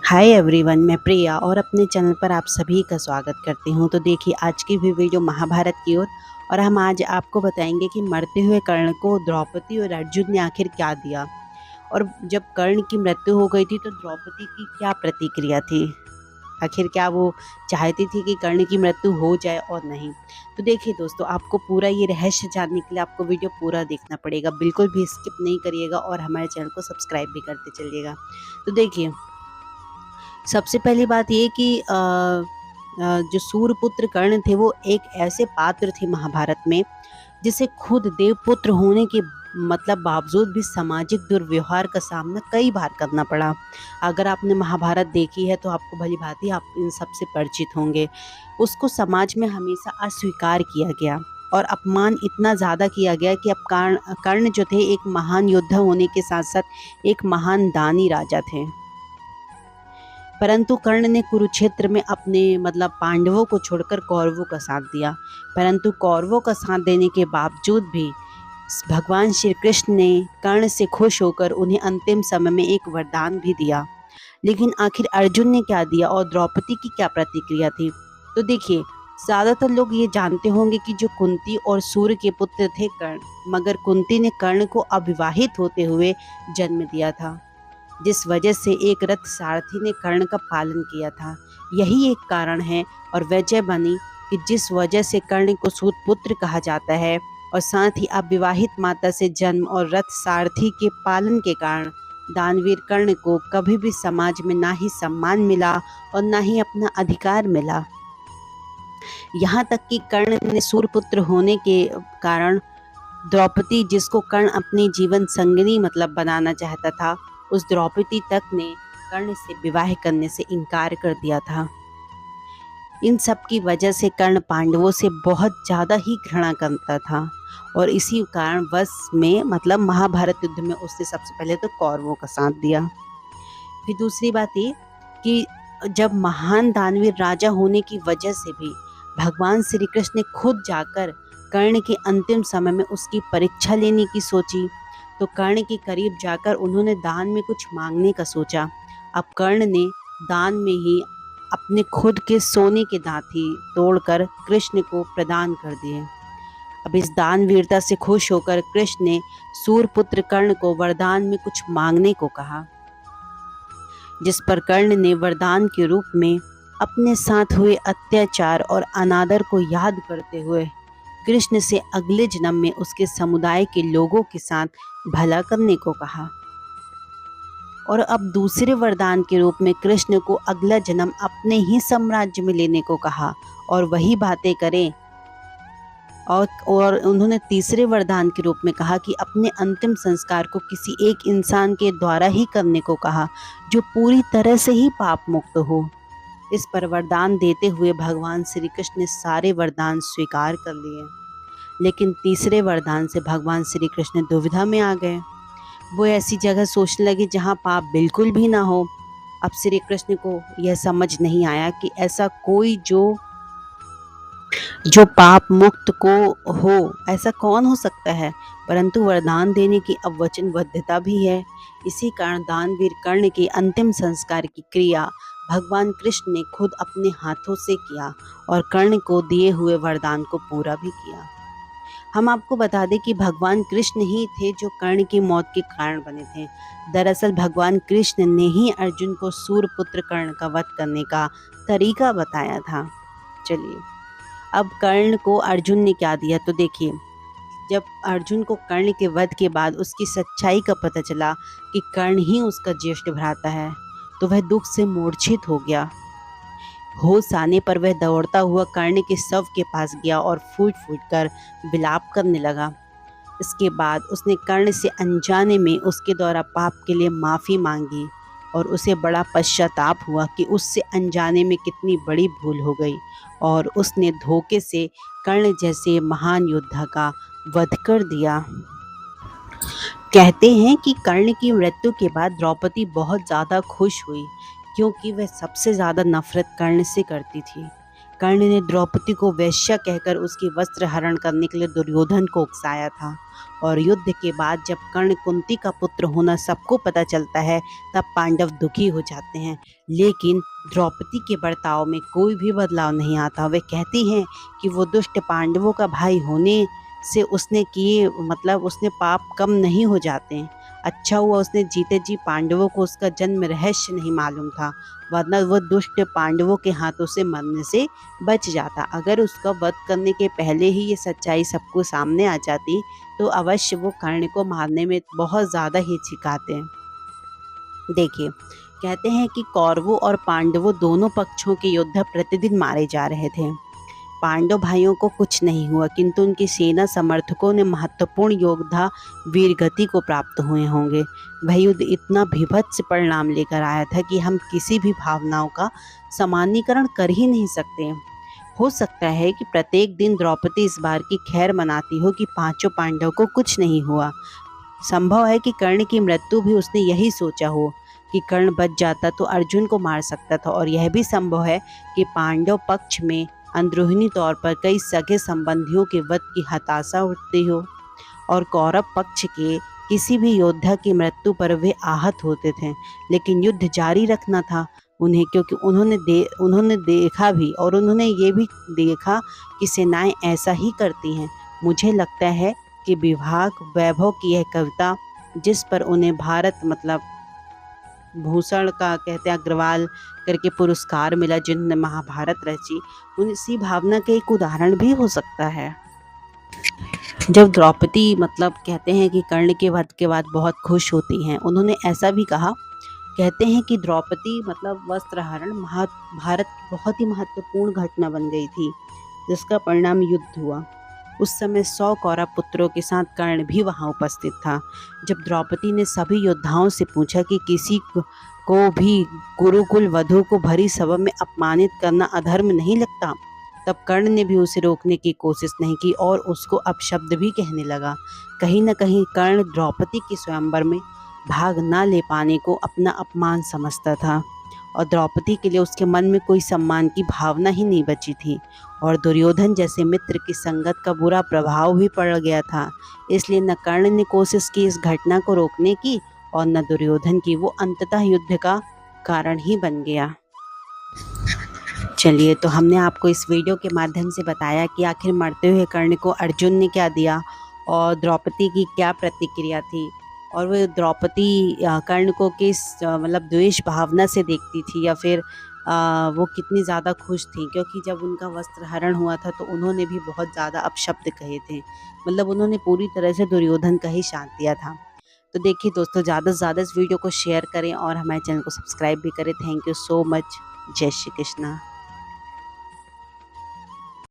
Hi everyone, मैं प्रिया और अपने चैनल पर आप सभी का स्वागत करती हूँ। तो देखिए आज की भी वीडियो महाभारत की ओर और हम आज आपको बताएंगे कि मरते हुए कर्ण को द्रौपदी और अर्जुन ने आखिर क्या दिया और जब कर्ण की मृत्यु हो गई थी तो द्रौपदी की क्या प्रतिक्रिया थी। आखिर क्या वो चाहती थी कि कर्ण की मृत्यु हो जाए और नहीं। तो देखिए दोस्तों, आपको पूरा ये रहस्य जानने के लिए आपको वीडियो पूरा देखना पड़ेगा, बिल्कुल भी स्किप नहीं करिएगा और हमारे चैनल को सब्सक्राइब भी करते चलिएगा। तो देखिए, सबसे पहली बात ये कि जो सूर्यपुत्र कर्ण थे वो एक ऐसे पात्र थे महाभारत में जिसे खुद देवपुत्र होने के मतलब बावजूद भी सामाजिक दुर्व्यवहार का सामना कई बार करना पड़ा। अगर आपने महाभारत देखी है तो आपको भली भांति आप इन सब से परिचित होंगे। उसको समाज में हमेशा अस्वीकार किया गया और अपमान इतना ज़्यादा किया गया कि अब कर्ण जो थे एक महान योद्धा होने के साथ साथ एक महान दानी राजा थे। परंतु कर्ण ने कुरुक्षेत्र में अपने मतलब पांडवों को छोड़कर कौरवों का साथ दिया। परंतु कौरवों का साथ देने के बावजूद भी भगवान श्री कृष्ण ने कर्ण से खुश होकर उन्हें अंतिम समय में एक वरदान भी दिया। लेकिन आखिर अर्जुन ने क्या दिया और द्रौपदी की क्या प्रतिक्रिया थी? तो देखिए, ज़्यादातर लोग ये जानते होंगे कि जो कुंती और सूर्य के पुत्र थे कर्ण, मगर कुंती ने कर्ण को अविवाहित होते हुए जन्म दिया था, जिस वजह से एक रथ सारथी ने कर्ण का पालन किया था। यही एक कारण है और वजह बनी कि जिस वजह से कर्ण को सूत पुत्र कहा जाता है और साथ ही अविवाहित माता से जन्म और रथ सारथी के पालन के कारण दानवीर कर्ण को कभी भी समाज में ना ही सम्मान मिला और ना ही अपना अधिकार मिला। यहाँ तक कि कर्ण ने सूर्यपुत्र होने के कारण द्रौपदी, जिसको कर्ण अपनी जीवन संगिनी मतलब बनाना चाहता था, उस द्रौपदी तक ने कर्ण से विवाह करने से इनकार कर दिया था। इन सब की वजह से कर्ण पांडवों से बहुत ज़्यादा ही घृणा करता था और इसी कारणवश में मतलब महाभारत युद्ध में उसने सबसे पहले तो कौरवों का साथ दिया। फिर दूसरी बात ये कि जब महान दानवीर राजा होने की वजह से भी भगवान श्री कृष्ण ने खुद जाकर कर्ण के अंतिम समय में उसकी परीक्षा लेने की सोची, तो कर्ण के करीब जाकर उन्होंने दान में कुछ मांगने का सोचा। अब कर्ण ने दान में ही अपने खुद के सोने के दांती तोड़कर कृष्ण को प्रदान कर दिए। अब इस दान वीरता से खुश होकर कृष्ण ने सूर्यपुत्र कर्ण को वरदान में कुछ मांगने को कहा, जिस पर कर्ण ने वरदान के रूप में अपने साथ हुए अत्याचार और अनादर को याद करते हुए कृष्ण से अगले जन्म में उसके समुदाय के लोगों के साथ भला करने को कहा और अब दूसरे वरदान के रूप में कृष्ण को अगला जन्म अपने ही साम्राज्य में लेने को कहा और वही बातें करें। और उन्होंने तीसरे वरदान के रूप में कहा कि अपने अंतिम संस्कार को किसी एक इंसान के द्वारा ही करने को कहा जो पूरी तरह से ही पाप मुक्त हो। इस पर वरदान देते हुए भगवान श्री कृष्ण ने सारे वरदान स्वीकार कर लिए, लेकिन तीसरे वरदान से भगवान श्री कृष्ण दुविधा में आ गए। वो ऐसी जगह सोचने लगे जहाँ पाप बिल्कुल भी ना हो। अब श्री कृष्ण को यह समझ नहीं आया कि ऐसा कोई जो पाप मुक्त को हो, ऐसा कौन हो सकता है। परंतु वरदान देने की अब वचनबद्धता भी है। इसी कारण दानवीर कर्ण के अंतिम संस्कार की क्रिया भगवान कृष्ण ने खुद अपने हाथों से किया और कर्ण को दिए हुए वरदान को पूरा भी किया। हम आपको बता दें कि भगवान कृष्ण ही थे जो कर्ण की मौत के कारण बने थे। दरअसल भगवान कृष्ण ने ही अर्जुन को सूर्यपुत्र कर्ण का वध करने का तरीका बताया था। चलिए, अब कर्ण को अर्जुन ने क्या दिया तो देखिए, जब अर्जुन को कर्ण के वध के बाद उसकी सच्चाई का पता चला कि कर्ण ही उसका ज्येष्ठ भ्राता है, तो वह दुख से मूर्छित हो गया। होश आने पर वह दौड़ता हुआ कर्ण के शव के पास गया और फूट फूट कर विलाप करने लगा। इसके बाद उसने कर्ण से अनजाने में उसके द्वारा पाप के लिए माफ़ी मांगी और उसे बड़ा पश्चाताप हुआ कि उससे अनजाने में कितनी बड़ी भूल हो गई और उसने धोखे से कर्ण जैसे महान योद्धा का वध कर दिया। कहते हैं कि कर्ण की मृत्यु के बाद द्रौपदी बहुत ज़्यादा खुश हुई, क्योंकि वह सबसे ज़्यादा नफरत कर्ण से करती थी। कर्ण ने द्रौपदी को वेश्या कहकर उसकी वस्त्र हरण करने के लिए दुर्योधन को उकसाया था। और युद्ध के बाद जब कर्ण कुंती का पुत्र होना सबको पता चलता है, तब पांडव दुखी हो जाते हैं। लेकिन द्रौपदी के बर्ताव में कोई भी बदलाव नहीं आता। वे कहती हैं कि वो दुष्ट पांडवों का भाई होने से उसने पाप कम नहीं हो जाते हैं। अच्छा हुआ उसने जीते जी पांडवों को उसका जन्म रहस्य नहीं मालूम था, वरना वो दुष्ट पांडवों के हाथों से मरने से बच जाता। अगर उसका वध करने के पहले ही ये सच्चाई सबको सामने आ जाती, तो अवश्य वो कर्ण को मारने में बहुत ज़्यादा हिचकिचाते हैं। देखिए, कहते हैं कि कौरवों और पांडवों दोनों पक्षों के योद्धा प्रतिदिन मारे जा रहे थे। पांडव भाइयों को कुछ नहीं हुआ, किंतु उनकी सेना समर्थकों ने महत्वपूर्ण योद्धा वीरगति को प्राप्त हुए होंगे। वह युद्ध इतना भीभत्स परिणाम लेकर आया था कि हम किसी भी भावनाओं का सामान्यीकरण कर ही नहीं सकते। हो सकता है कि प्रत्येक दिन द्रौपदी इस बार की खैर मनाती हो कि पांचों पांडव को कुछ नहीं हुआ। संभव है कि कर्ण की मृत्यु भी उसने यही सोचा हो कि कर्ण बच जाता तो अर्जुन को मार सकता था। और यह भी संभव है कि पांडव पक्ष में अंदरूनी तौर पर कई सगे संबंधियों के वध की हताशा उठती हो, और कौरव पक्ष के किसी भी योद्धा की मृत्यु पर वे आहत होते थे। लेकिन युद्ध जारी रखना था उन्हें, क्योंकि उन्होंने देखा भी, और उन्होंने ये भी देखा कि सेनाएं ऐसा ही करती हैं। मुझे लगता है कि विभाग वैभव की यह कविता, जिस पर उन्हें भारत भूषण का कहते हैं अग्रवाल करके पुरस्कार मिला, जिन्होंने महाभारत रची, उसी भावना के एक उदाहरण भी हो सकता है। जब द्रौपदी कहते हैं कि कर्ण के वध के बाद बहुत खुश होती हैं, उन्होंने ऐसा भी कहा, कहते हैं कि द्रौपदी वस्त्र हरण महाभारत की बहुत ही महत्वपूर्ण घटना बन गई थी, जिसका परिणाम युद्ध हुआ। उस समय 100 कौरव पुत्रों के साथ कर्ण भी वहां उपस्थित था। जब द्रौपदी ने सभी योद्धाओं से पूछा कि किसी को भी गुरुकुल वधू को भरी सभा में अपमानित करना अधर्म नहीं लगता, तब कर्ण ने भी उसे रोकने की कोशिश नहीं की और उसको अपशब्द भी कहने लगा। कहीं न कहीं कर्ण द्रौपदी के स्वयंवर में भाग न ले पाने को अपना अपमान समझता था, और द्रौपदी के लिए उसके मन में कोई सम्मान की भावना ही नहीं बची थी। और दुर्योधन जैसे मित्र की संगत का बुरा प्रभाव भी पड़ गया था। इसलिए न कर्ण ने कोशिश की इस घटना को रोकने की, और न दुर्योधन की। वो अंततः युद्ध का कारण ही बन गया। चलिए, तो हमने आपको इस वीडियो के माध्यम से बताया कि आखिर मरते हुए कर्ण को अर्जुन ने क्या दिया, और द्रौपदी की क्या प्रतिक्रिया थी, और वो द्रौपदी कर्ण को किस द्वेष भावना से देखती थी, या फिर वो कितनी ज़्यादा खुश थी, क्योंकि जब उनका वस्त्र हरण हुआ था तो उन्होंने भी बहुत ज़्यादा अपशब्द कहे थे। उन्होंने पूरी तरह से दुर्योधन का ही साथ दिया था। तो देखिए दोस्तों, ज़्यादा से ज़्यादा इस वीडियो को शेयर करें और हमारे चैनल को सब्सक्राइब भी करें। Thank you so much. जय श्री कृष्णा।